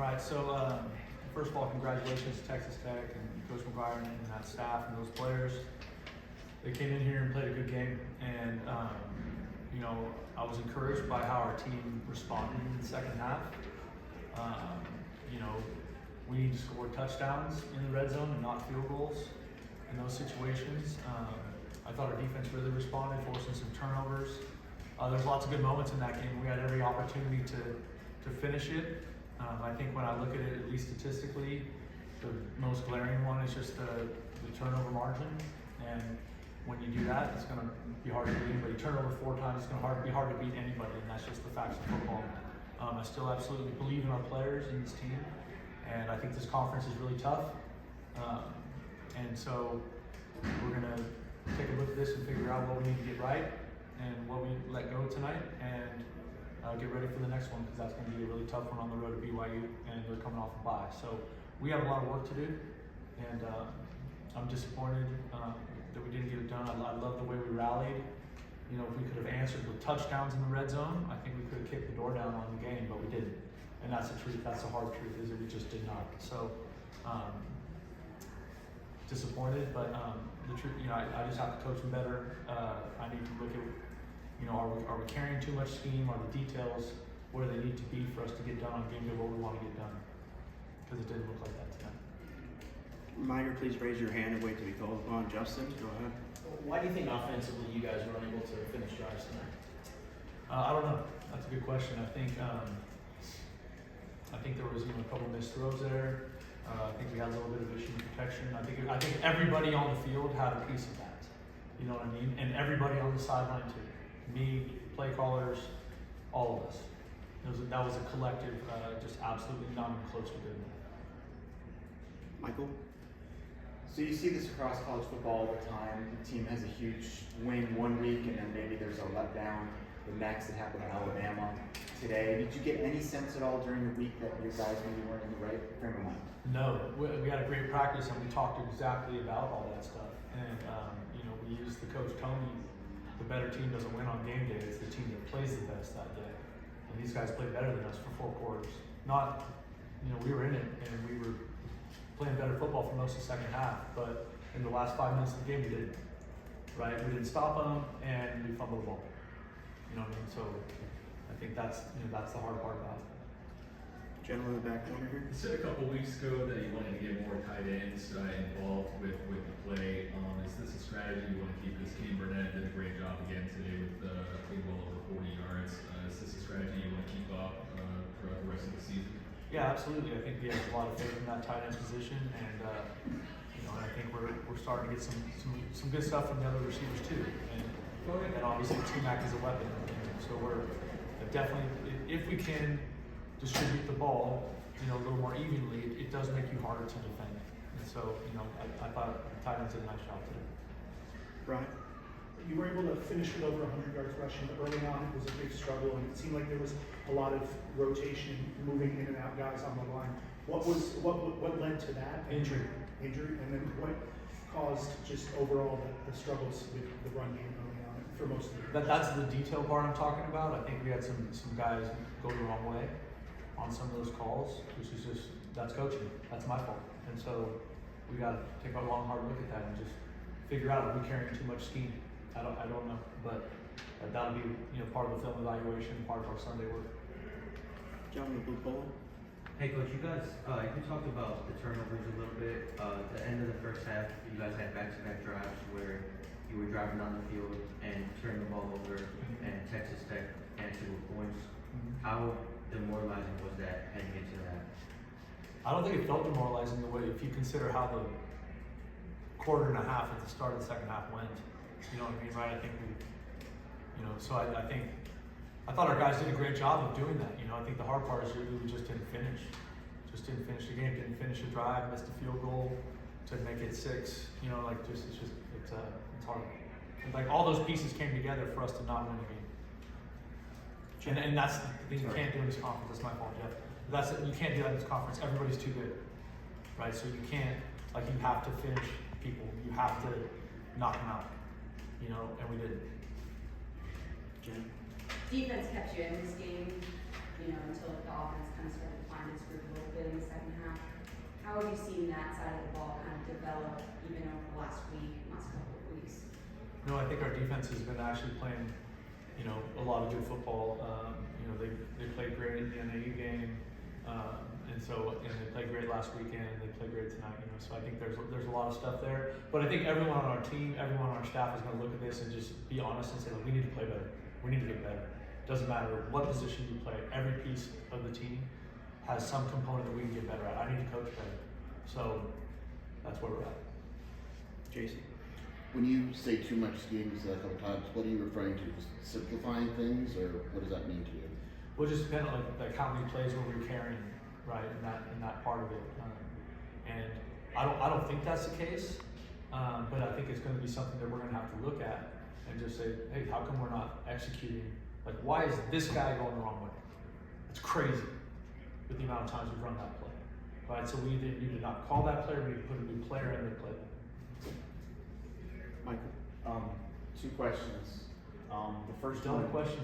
right, so first of all, congratulations to Texas Tech and Coach McGuire and that staff and those players. They came in here and played a good game, and you know, I was encouraged by how our team responded in the second half. You know, we need to score touchdowns in the red zone and not field goals in those situations. I thought our defense really responded, forcing some turnovers. There's lots of good moments in that game. We had every opportunity to finish it. I think when I look at it, at least statistically, the most glaring one is just the turnover margin. And when you do that, it's going to be hard to beat anybody. Turnover 4 times, it's going to be hard to beat anybody, and that's just the facts of football. I still absolutely believe in our players and this team, and I think this conference is really tough. And so we're going to take a look at this and figure out what we need to get right and what we let go tonight, and get ready for the next one, because that's going to be a really tough one on the road to BYU, and they're coming off a bye. So we have a lot of work to do, and I'm disappointed that we didn't get it done. I love the way we rallied. You know, if we could have answered with touchdowns in the red zone, I think we could have kicked the door down on the game, but we didn't. And that's the truth. That's the hard truth, is that we just did not. So disappointed, but the truth, you know, I just have to coach them better. I need to look at, you know, are we carrying too much scheme? Are the details where they need to be for us to get done on game day what we want to get done? Because it didn't look like that tonight. Reminder, please raise your hand and wait to be called upon. Justin, go ahead. Why do you think offensively you guys were unable to finish drives tonight? I don't know. That's a good question. I think there was, you know, a couple missed throws there. I think we had a little bit of issue with protection. I think everybody on the field had a piece of that. You know what I mean? And everybody on the sideline too. Me, play callers, all of us. That was a collective, just absolutely not even close to good enough. Michael? So you see this across college football all the time. The team has a huge win one week, and then maybe there's a letdown the next. It happened in Alabama today. Did you get any sense at all during the week that your guys maybe weren't in the right frame of mind? No, we had a great practice, and we talked exactly about all that stuff. And you know, we used the coach Tony. The better team doesn't win on game day. It's the team that plays the best that day. And these guys played better than us for 4 quarters. Not, you know, we were in it, and we were playing better football for most of the second half, but in the last 5 minutes of the game we didn't, right? We didn't stop them, and we fumbled the ball. You know what I mean? So I think that's the hard part about it. Gentleman in the back corner here. You said a couple weeks ago that you wanted to get more tight ends involved with the play. Is this a strategy you want to keep? This team, Burnett did a great job again today with I think well over 40 yards. Is this a strategy you want to keep up throughout the rest of the season? Yeah, absolutely. I think we have a lot of faith in that tight end position, and you know, I think we're starting to get some good stuff from the other receivers too, and obviously T-Mac is a weapon. And so we're definitely, if we can distribute the ball, you know, a little more evenly, it does make you harder to defend. And so, you know, I thought the tight ends did a nice job today. Brian? You were able to finish with over 100 yards rushing, but early on it was a big struggle, and it seemed like there was a lot of rotation, moving in and out guys on the line. What led to that? Injury, and then what caused just overall the struggles with the run game early on for most of the that's the detail part I'm talking about. I think we had some guys go the wrong way on some of those calls, which is just, that's coaching. That's my fault. And so we got to take a long, hard look at that and just figure out if we're carrying too much scheme. I don't know, but that'll be, you know, part of the film evaluation, part of our Sunday work. Gentleman in the blue polo. Hey coach, you guys, you talked about the turnovers a little bit. At the end of the first half, you guys had back-to-back drives where you were driving down the field and turned the ball over, and Texas Tech answered with points. How demoralizing was that heading into that? I don't think it felt demoralizing the way, if you consider how the quarter and a half at the start of the second half went. You know what I mean, right? I think we, you know, so I thought our guys did a great job of doing that. You know, I think the hard part is really we just didn't finish. Just didn't finish the game, didn't finish the drive, missed a field goal to make it 6. You know, like it's hard. And like all those pieces came together for us to not win the game. And that's the thing you can't do in this conference. That's my fault, Jeff. You can't do that in this conference. Everybody's too good, right? So you can't, like, you have to finish people. You have to knock them out, you know, and we didn't. Jen? Defense kept you in this game. until the offense kind of started to find its groove a little bit in the second half. How have you seen that side of the ball kind of develop even over the last couple of weeks? No, I think our defense has been actually playing, a lot of good football. They played great in the NAU game, and they played great last weekend. They played great tonight. So I think there's a lot of stuff there. But I think everyone on our team, everyone on our staff is going to look at this and just be honest and say, look, we need to play better. We need to get better. Doesn't matter what position you play. Every piece of the team has some component that we can get better at. I need to coach better. So that's where we're at. Jason. When you say too much schemes a couple times, what are you referring to? Just simplifying things, or what does that mean to you? Well, just depend on like how many plays were we carrying, right, in that part of it. And I don't think that's the case, but I think it's going to be something that we're going to have to look at and just say, hey, how come we're not executing? Like, why is this guy going the wrong way? It's crazy with the amount of times we've run that play, right? So we either need to not call that player, we need to put a new player in the play. Michael. Two questions. The first Dumb one. question.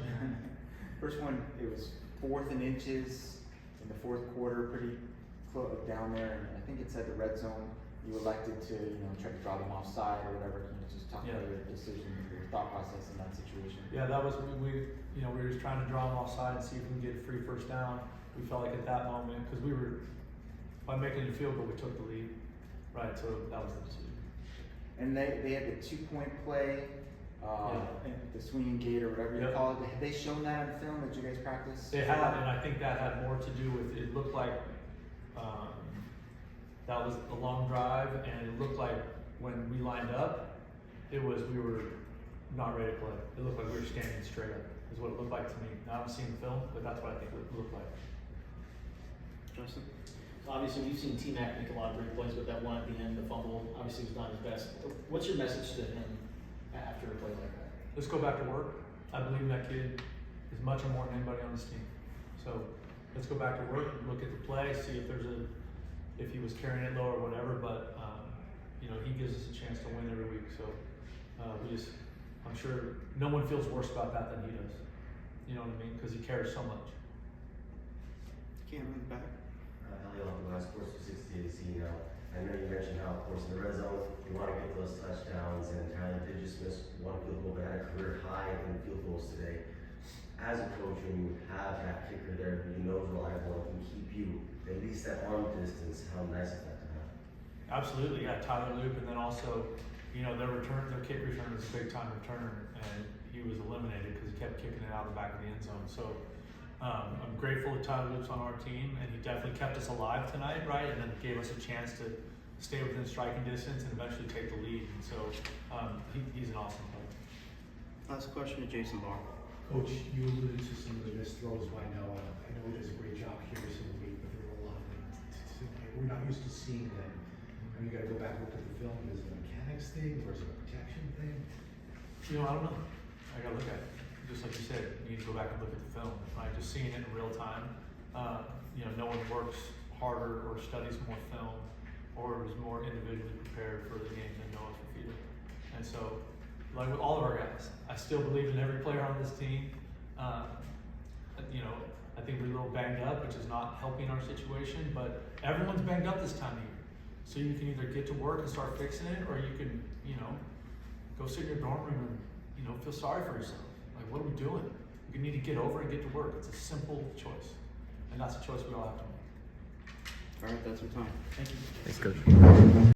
First one, it was 4th and inches in the fourth quarter, pretty close down there, and I think it said the red zone. You elected to, try to draw them offside or whatever. Can you just talk about your decision, your thought process in that situation? Yeah, that was we were just trying to draw them offside and see if we can get a free first down. We felt like at that moment, because by making a field goal, we took the lead, right? So that was the decision. And they had the 2-point play, the swinging gate or whatever you call it. Have they shown that on film that you guys practiced? They have, and I think that had more to do with it looked like that was a long drive, and it looked like when we lined up, we were not ready to play. It looked like we were standing straight up, is what it looked like to me. I haven't seen the film, but that's what I think it looked like. Justin. So obviously, we've seen T-Mac make a lot of great plays, but that one at the end, the fumble, obviously was not his best. What's your message to him after a play like that? Let's go back to work. I believe in that kid as much or more than anybody on this team. So let's go back to work, look at the play, see if he was carrying it low or whatever. But he gives us a chance to win every week. So I'm sure no one feels worse about that than he does. You know what I mean? Because he cares so much. Cameron in the back. Elliot on the last Sports 260 AC. I know you mentioned how, of course, in the red zone, you want to get those touchdowns, and Tyler did just miss one field goal, but had a career high in field goals today. As a coach, when you have that kicker there who you know is reliable and can keep you at least at arm distance, how nice is that to have? Absolutely, yeah. Tyler Loop, and then also, their kick return was a big time return, and he was eliminated because he kept kicking it out of the back of the end zone. So I'm grateful that Tyler Loop's on our team, and he definitely kept us alive tonight, right? And then gave us a chance to stay within striking distance and eventually take the lead. And so he's an awesome player. Last question to Jason Barr. Coach, you alluded to some of the missed throws by Noah. I know he does a great job here this week, but there were a lot of them. We're not used to seeing them. And you got to go back and look at the film. Is it a mechanics thing or is it a protection thing? I don't know. I got to look at it. Just like you said, you need to go back and look at the film. Right? Just seeing it in real time. No one works harder or studies more film or is more individually prepared for the game than Noah Fafita. And so, like with all of our guys, I still believe in every player on this team. I think we're a little banged up, which is not helping our situation, but everyone's banged up this time of year. So you can either get to work and start fixing it, or you can, go sit in your dorm room and, feel sorry for yourself. Like, what are we doing? You need to get over and get to work. It's a simple choice. And that's a choice we all have to make. All right, that's our time. Thank you. Thanks, Coach.